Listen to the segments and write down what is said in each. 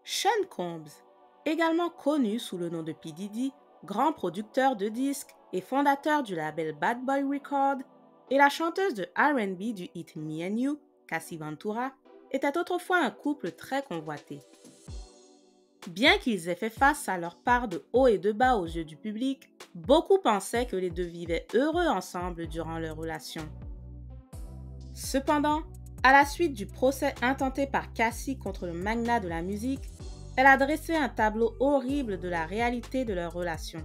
Sean Combs, également connu sous le nom de P. Diddy, grand producteur de disques et fondateur du label Bad Boy Records, et la chanteuse de R&B du hit Me and You, Cassie Ventura, était autrefois un couple très convoité. Bien qu'ils aient fait face à leur part de haut et de bas aux yeux du public, beaucoup pensaient que les deux vivaient heureux ensemble durant leur relation. Cependant, à la suite du procès intenté par Cassie contre le magnat de la musique, elle a dressé un tableau horrible de la réalité de leur relation.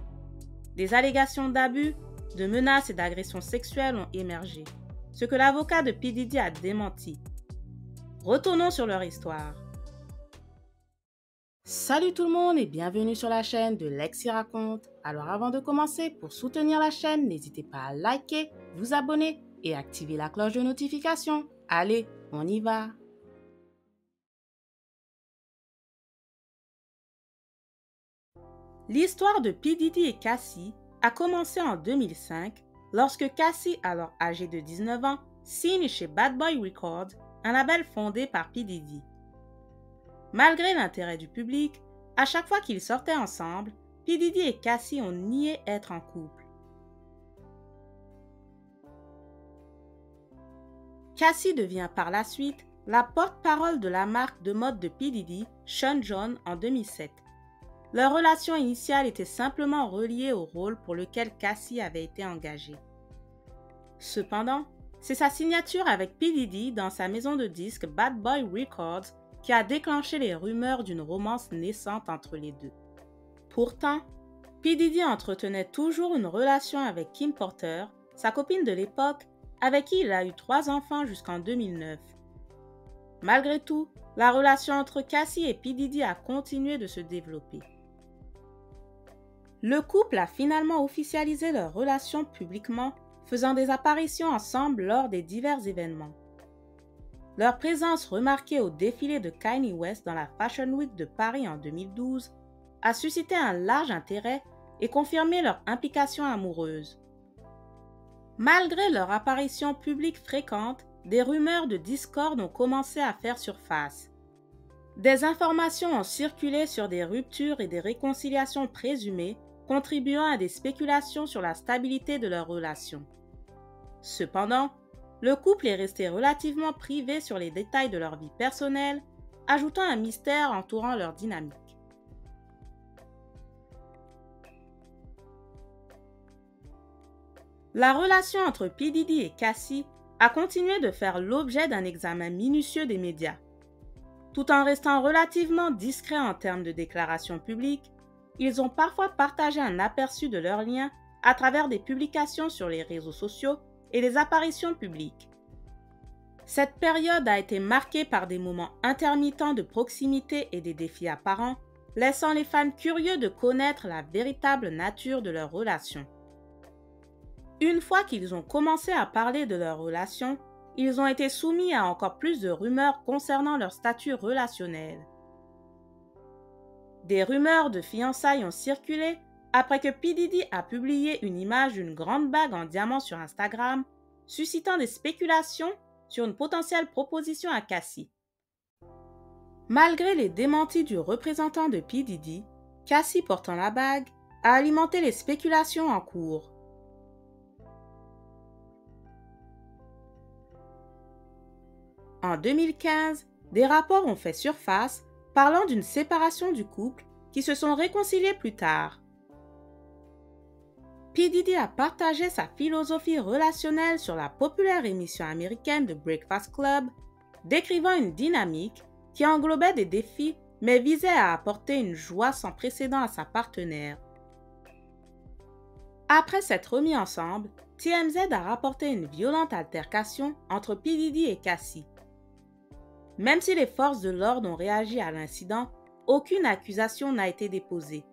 Des allégations d'abus, de menaces et d'agressions sexuelles ont émergé, ce que l'avocat de P. Diddy a démenti. Retournons sur leur histoire. Salut tout le monde et bienvenue sur la chaîne de Lexi Raconte. Alors avant de commencer, pour soutenir la chaîne, n'hésitez pas à liker, vous abonner et activer la cloche de notification. Allez, on y va! L'histoire de P. Diddy et Cassie a commencé en 2005 lorsque Cassie, alors âgée de 19 ans, signe chez Bad Boy Records, un label fondé par P. Diddy. Malgré l'intérêt du public, à chaque fois qu'ils sortaient ensemble, P. Diddy et Cassie ont nié être en couple. Cassie devient par la suite la porte-parole de la marque de mode de P. Diddy, Sean John, en 2007. Leur relation initiale était simplement reliée au rôle pour lequel Cassie avait été engagée. Cependant, c'est sa signature avec P. Diddy dans sa maison de disques Bad Boy Records qui a déclenché les rumeurs d'une romance naissante entre les deux. Pourtant, P. Diddy entretenait toujours une relation avec Kim Porter, sa copine de l'époque, avec qui il a eu 3 enfants jusqu'en 2009. Malgré tout, la relation entre Cassie et P. Diddy a continué de se développer. Le couple a finalement officialisé leur relation publiquement, faisant des apparitions ensemble lors des divers événements. Leur présence remarquée au défilé de Kanye West dans la Fashion Week de Paris en 2012 a suscité un large intérêt et confirmé leur implication amoureuse. Malgré leur apparition publique fréquente, des rumeurs de discorde ont commencé à faire surface. Des informations ont circulé sur des ruptures et des réconciliations présumées, contribuant à des spéculations sur la stabilité de leur relation. Cependant, le couple est resté relativement privé sur les détails de leur vie personnelle, ajoutant un mystère entourant leur dynamique. La relation entre P. Diddy et Cassie a continué de faire l'objet d'un examen minutieux des médias. Tout en restant relativement discrets en termes de déclarations publiques, ils ont parfois partagé un aperçu de leur lien à travers des publications sur les réseaux sociaux et des apparitions publiques. Cette période a été marquée par des moments intermittents de proximité et des défis apparents, laissant les fans curieux de connaître la véritable nature de leur relation. Une fois qu'ils ont commencé à parler de leur relation, ils ont été soumis à encore plus de rumeurs concernant leur statut relationnel. Des rumeurs de fiançailles ont circulé après que P. Diddy a publié une image d'une grande bague en diamant sur Instagram, suscitant des spéculations sur une potentielle proposition à Cassie. Malgré les démentis du représentant de P. Diddy, Cassie portant la bague a alimenté les spéculations en cours. En 2015, des rapports ont fait surface parlant d'une séparation du couple qui se sont réconciliés plus tard. P. Diddy a partagé sa philosophie relationnelle sur la populaire émission américaine The Breakfast Club, décrivant une dynamique qui englobait des défis mais visait à apporter une joie sans précédent à sa partenaire. Après s'être remis ensemble, TMZ a rapporté une violente altercation entre P. Diddy et Cassie. Même si les forces de l'ordre ont réagi à l'incident, aucune accusation n'a été déposée.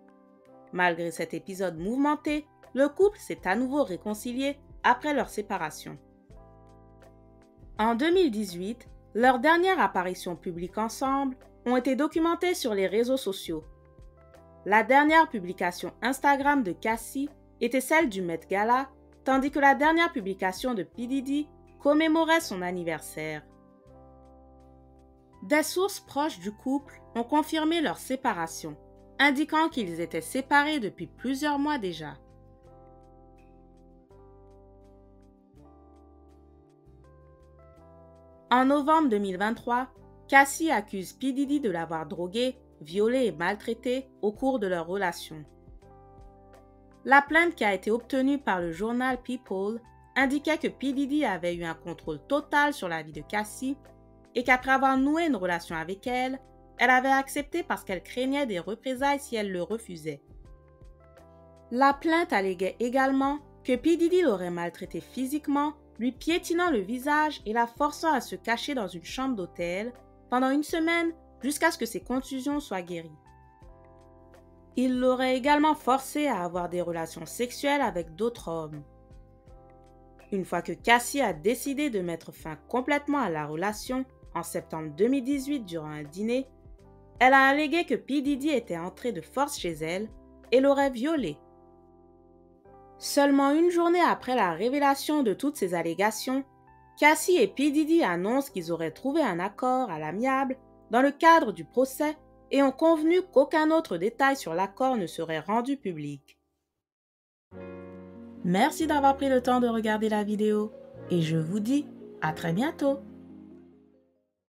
Malgré cet épisode mouvementé, le couple s'est à nouveau réconcilié après leur séparation. En 2018, leurs dernières apparitions publiques ensemble ont été documentées sur les réseaux sociaux. La dernière publication Instagram de Cassie était celle du Met Gala, tandis que la dernière publication de P. Diddy commémorait son anniversaire. Des sources proches du couple ont confirmé leur séparation, indiquant qu'ils étaient séparés depuis plusieurs mois déjà. En novembre 2023, Cassie accuse P. Diddy de l'avoir drogué, violé et maltraité au cours de leur relation. La plainte qui a été obtenue par le journal People indiquait que P. Diddy avait eu un contrôle total sur la vie de Cassie et qu'après avoir noué une relation avec elle, elle avait accepté parce qu'elle craignait des représailles si elle le refusait. La plainte alléguait également que P. Diddy l'aurait maltraitée physiquement, lui piétinant le visage et la forçant à se cacher dans une chambre d'hôtel pendant une semaine jusqu'à ce que ses contusions soient guéries. Il l'aurait également forcée à avoir des relations sexuelles avec d'autres hommes. Une fois que Cassie a décidé de mettre fin complètement à la relation en septembre 2018 durant un dîner, elle a allégué que P. Diddy était entré de force chez elle et l'aurait violée. Seulement une journée après la révélation de toutes ces allégations, Cassie et P. Diddy annoncent qu'ils auraient trouvé un accord à l'amiable dans le cadre du procès et ont convenu qu'aucun autre détail sur l'accord ne serait rendu public. Merci d'avoir pris le temps de regarder la vidéo et je vous dis à très bientôt.